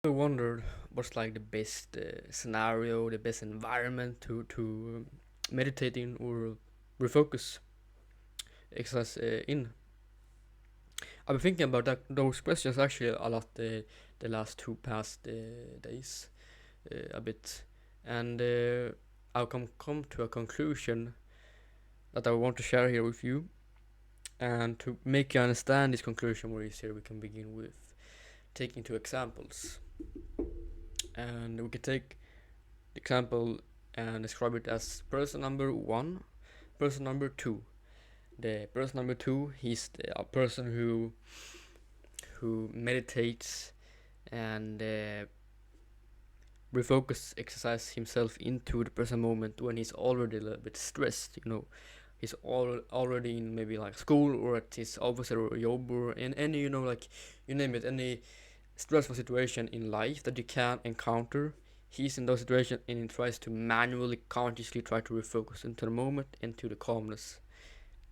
I wondered what's like the best scenario, the best environment to meditate in or refocus exercise in. I've been thinking about those questions actually a lot the last two past days a bit, and I'll come to a conclusion that I want to share here with you. And to make you understand this conclusion more easier, we can begin with taking two examples, and we can take the example and describe it as person number one, person number two. The person number two, he's a person who meditates and refocus exercise himself into the present moment when he's already a little bit stressed. He's already in maybe like school or at his office or job or in any like you name it, any stressful situation in life that you can encounter. He's in those situations and he tries to manually, consciously try to refocus into the moment, into the calmness.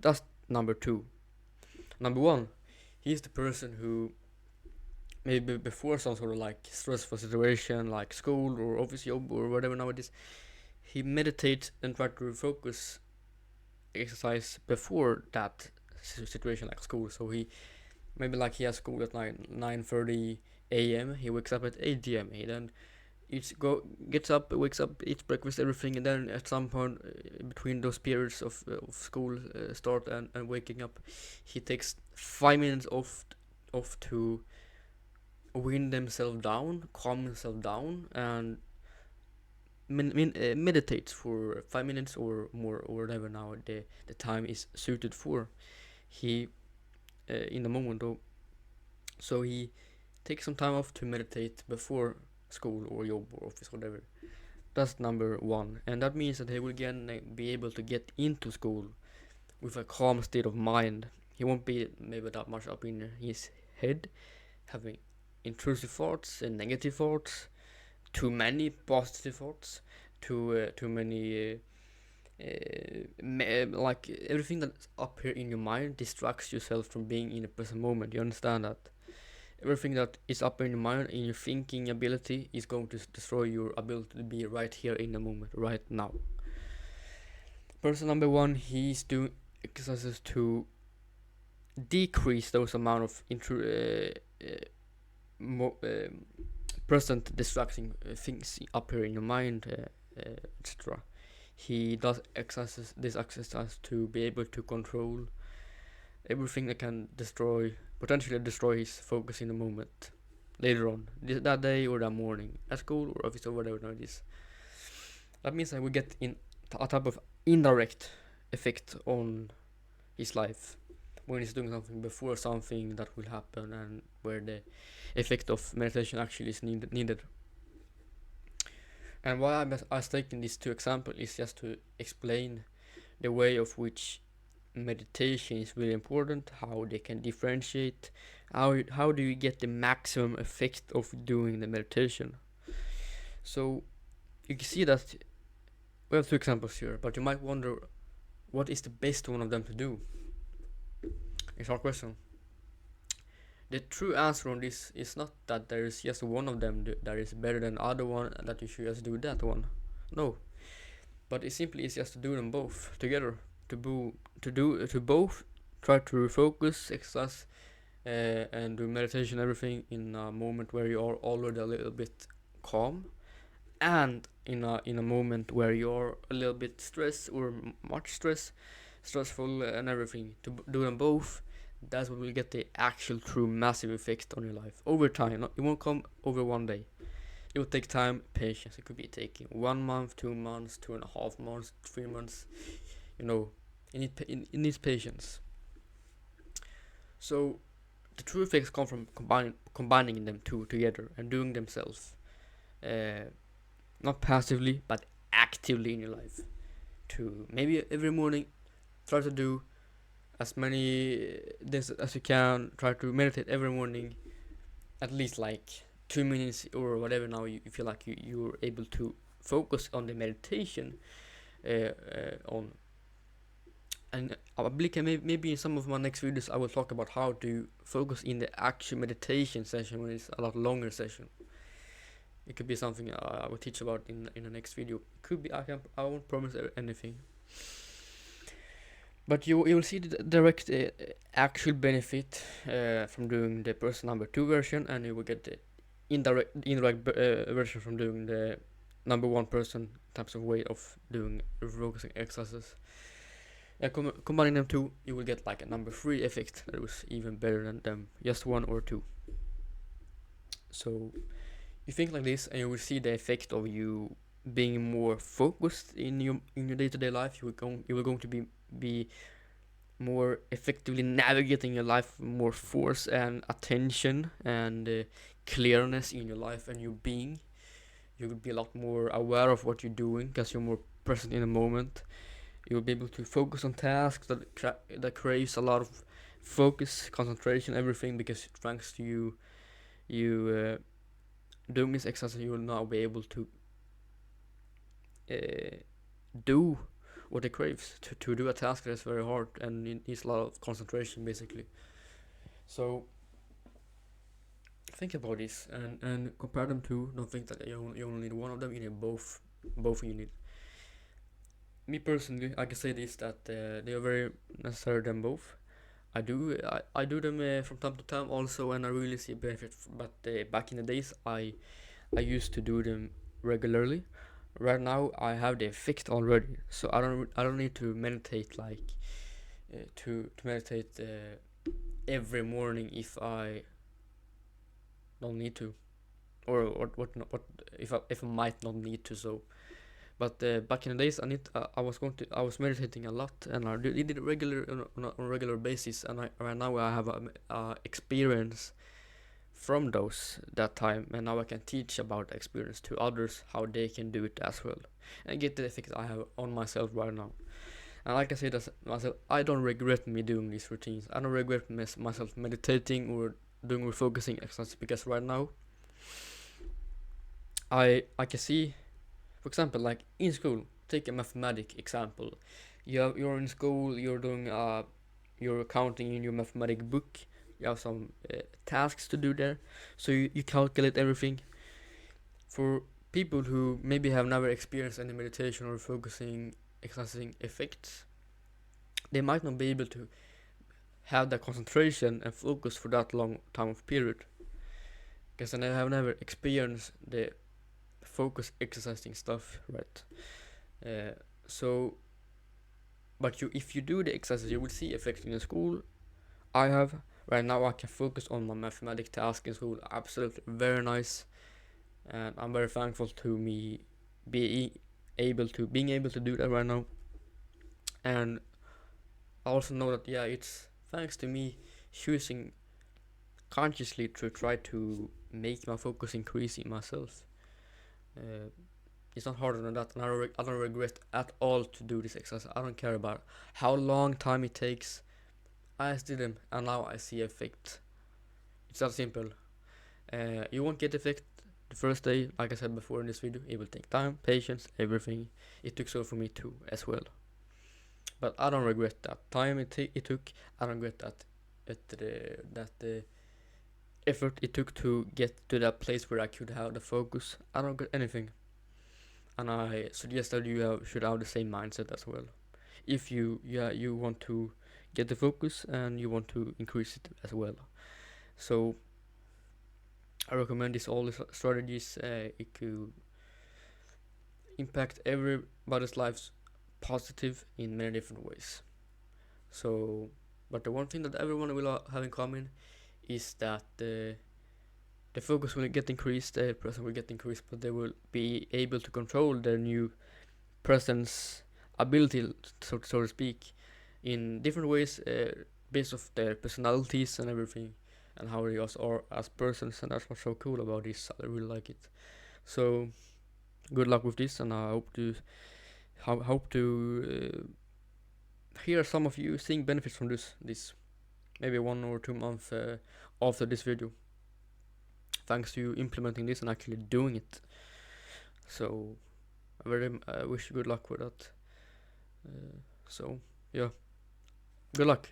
That's number two. Number one, he's the person who maybe before some sort of like stressful situation like school or office job or whatever nowadays, he meditates and tries to refocus exercise before that situation like school. So he maybe like he has school at 9:30 a.m. He wakes up at 8 a.m. He then gets up, wakes up, eats breakfast, everything, and then at some point between those periods of school start and waking up, he takes 5 minutes off to wind himself down, calm himself down, and meditates for 5 minutes or more or whatever now the time is suited for. He in the moment though, so he takes some time off to meditate before school or job or office or whatever. That's number one, and that means that he will again be able to get into school with a calm state of mind. He won't be maybe that much up in his head, having intrusive thoughts and negative thoughts, too many positive thoughts, too many like everything that's up here in your mind distracts yourself from being in the present moment. You understand that? Everything that is up in your mind, in your thinking ability, is going to destroy your ability to be right here in the moment, right now. Person number one, he's doing exercises to decrease those amount of present distracting things up here in your mind, etc. He does this exercise to be able to control everything that can potentially destroy his focus in the moment later on, that day or that morning, at school or office or whatever it is. That means that we get in a type of indirect effect on his life when he's doing something before something that will happen, and where the effect of meditation actually is needed. And why I was taking these two examples is just to explain the way of which meditation is really important, how they can differentiate, how do you get the maximum effect of doing the meditation. So you can see that we have two examples here, but you might wonder what is the best one of them to do. It's our question. The true answer on this is not that there is just one of them that is better than the other one and that you should just do that one. No, but it simply is just to do them both together. To both try to refocus, exercise, and do meditation, everything in a moment where you are already a little bit calm, and in a moment where you're a little bit stressed or much stressful and everything. To do them both, that's what will get the actual true massive effect on your life over time. It won't come over one day. It will take time, patience. It could be taking 1 month, 2 months, 2.5 months, 3 months. It needs patience. So the true effects come from combining them two together and doing themselves, not passively but actively in your life. To maybe every morning try to do as many days as you can. Try to meditate every morning, at least like 2 minutes or whatever. Now you feel like you're able to focus on the meditation on. And I believe maybe in some of my next videos I will talk about how to focus in the actual meditation session when it's a lot longer session. It could be something I will teach about in the next video. Could be, I won't promise anything. But you will see the direct actual benefit from doing the person number 2 version, and you will get the indirect version from doing the number 1 person types of way of doing focusing exercises. Combining them two, you will get like a number 3 effect that was even better than them just 1 or 2. So you think like this, and you will see the effect of you being more focused in your day-to-day life. You will going to be more effectively navigating your life, more force and attention and clearness in your life and your being. You will be a lot more aware of what you're doing because you're more present in the moment. You will be able to focus on tasks that craves a lot of focus, concentration, everything, because thanks to you doing this exercise, you will now be able to do what it craves, to do a task that is very hard and it needs a lot of concentration, basically. So think about this and compare them to. Don't think that you only need one of them. You need both. Both you need. Me personally, I can say this, that they are very necessary, them both. I do them from time to time also, and I really see benefit. But back in the days, I used to do them regularly. Right now, I have the effect already, so I don't need to meditate like to meditate every morning if I don't need to, or what if I might not need to. So, but back in the days, I was meditating a lot, and I did it regular on a regular basis, and right now I have a experience from those that time, and now I can teach about the experience to others how they can do it as well, and get the effect I have on myself right now. And like I said myself, I don't regret me doing these routines. I don't regret myself meditating or doing refocusing exercises, because right now I can see, for example, like in school, take a mathematic example. You're in school, you're counting in your mathematic book. You have some tasks to do there, so you calculate everything. For people who maybe have never experienced any meditation or focusing exercising effects, they might not be able to have that concentration and focus for that long time of period, because they have never experienced the focus exercising stuff, right? So, but if you do the exercise, you will see effects in the school. I have right now. I can focus on my mathematics task in school. Absolutely, very nice, and I'm very thankful to me being able to do that right now. And I also know that, yeah, it's thanks to me choosing consciously to try to make my focus increase in myself. Uh, it's not harder than that, and I don't regret at all to do this exercise. I don't care about how long time it takes. I just did them, and now I see effect. It's that simple. You won't get effect the first day, like I said before in this video. It will take time, patience, everything. It took so for me too, as well. But I don't regret that time it took. I don't regret that effort it took to get to that place where I could have the focus. I don't regret anything. And I suggest that should have the same mindset as well. If you want to get the focus and you want to increase it as well. So I recommend all the strategies. It could impact everybody's lives positive in many different ways. So, but the one thing that everyone will have in common is that the focus will get increased, the presence will get increased, but they will be able to control their new presence ability, so to speak, in different ways, based off their personalities and everything, and how they also are as persons. And that's what's so cool about this. I really like it. So good luck with this, and I hope to hear some of you seeing benefits from this maybe 1 or 2 months after this video, thanks to you implementing this and actually doing it. So I wish you good luck with that. So yeah, good luck.